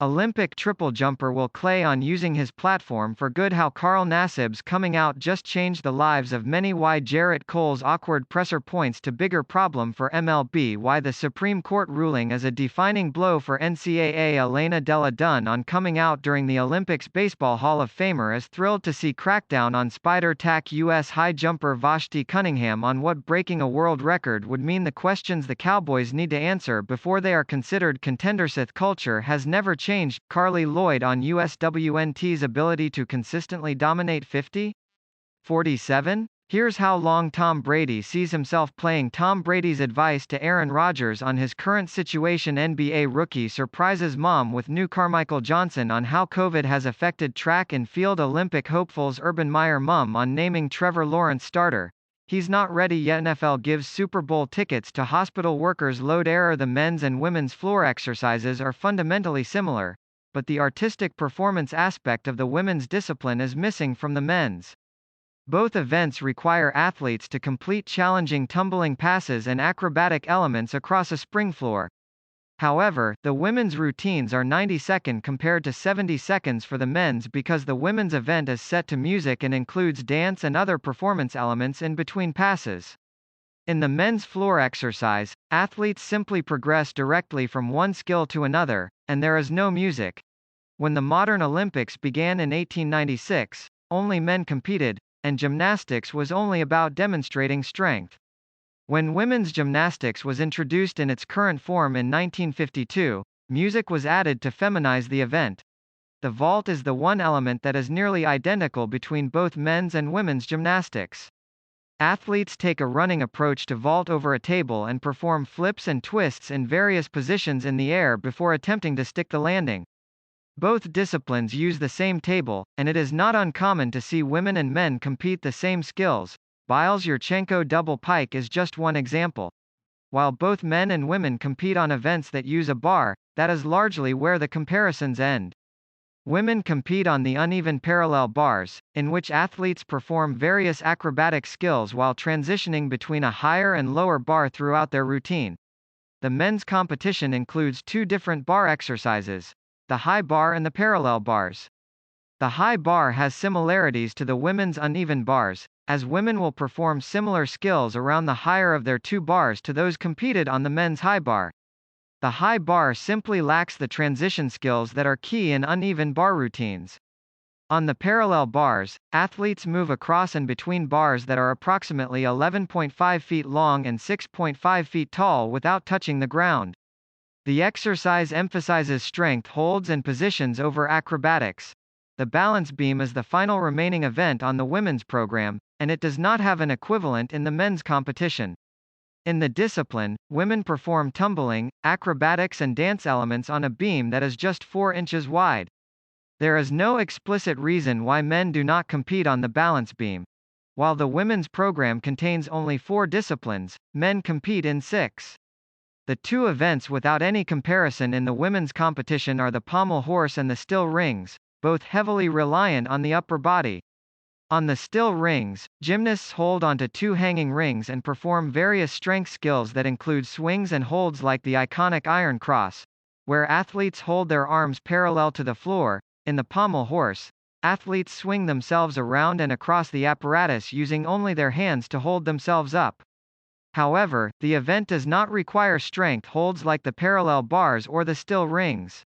Olympic triple jumper Will Claye on using his platform for good. How Carl Nassib's coming out just changed the lives of many. Why Gerrit Cole's awkward presser points to bigger problem for MLB. Why the Supreme Court ruling is a defining blow for NCAAElena Delle Donne on coming out during the Olympics. Baseball Hall of Famer is thrilled to see crackdown on spider tack. U.S. high jumper Vashti Cunningham on what breaking a world record would mean. The questions the Cowboys need to answer before they are considered contenders. Culture has never changed. Carly Lloyd on USWNT's ability to consistently dominate 50-47. Here's how long Tom Brady sees himself playing. Tom Brady's advice to Aaron Rodgers on his current situation. NBA rookie surprises mom with new. Carmichael Johnson on how COVID has affected track and field. Olympic hopefuls Urban Meyer mum on naming Trevor Lawrence starter. He's not ready yet. NFL gives Super Bowl tickets to hospital workers. Load error. The men's and women's floor exercises are fundamentally similar, but the artistic performance aspect of the women's discipline is missing from the men's. Both events require athletes to complete challenging tumbling passes and acrobatic elements across a spring floor. However, the women's routines are 90-second compared to 70 seconds for the men's because the women's event is set to music and includes dance and other performance elements in between passes. In the men's floor exercise, athletes simply progress directly from one skill to another, and there is no music. When the modern Olympics began in 1896, only men competed, and gymnastics was only about demonstrating strength. When women's gymnastics was introduced in its current form in 1952, music was added to feminize the event. The vault is the one element that is nearly identical between both men's and women's gymnastics. Athletes take a running approach to vault over a table and perform flips and twists in various positions in the air before attempting to stick the landing. Both disciplines use the same table, and it is not uncommon to see women and men compete the same skills. Biles-Yurchenko double pike is just one example. While both men and women compete on events that use a bar, that is largely where the comparisons end. Women compete on the uneven parallel bars, in which athletes perform various acrobatic skills while transitioning between a higher and lower bar throughout their routine. The men's competition includes two different bar exercises: the high bar and the parallel bars. The high bar has similarities to the women's uneven bars, as women will perform similar skills around the higher of their two bars to those competed on the men's high bar. The high bar simply lacks the transition skills that are key in uneven bar routines. On the parallel bars, athletes move across and between bars that are approximately 11.5 feet long and 6.5 feet tall without touching the ground. The exercise emphasizes strength holds and positions over acrobatics. The balance beam is the final remaining event on the women's program, and it does not have an equivalent in the men's competition. In the discipline, women perform tumbling, acrobatics and dance elements on a beam that is just 4 inches wide. There is no explicit reason why men do not compete on the balance beam. While the women's program contains only 4 disciplines, men compete in 6. The two events without any comparison in the women's competition are the pommel horse and the still rings, both heavily reliant on the upper body. On the still rings, gymnasts hold onto 2 hanging rings and perform various strength skills that include swings and holds like the iconic iron cross, where athletes hold their arms parallel to the floor. In the pommel horse, athletes swing themselves around and across the apparatus using only their hands to hold themselves up. However, the event does not require strength holds like the parallel bars or the still rings.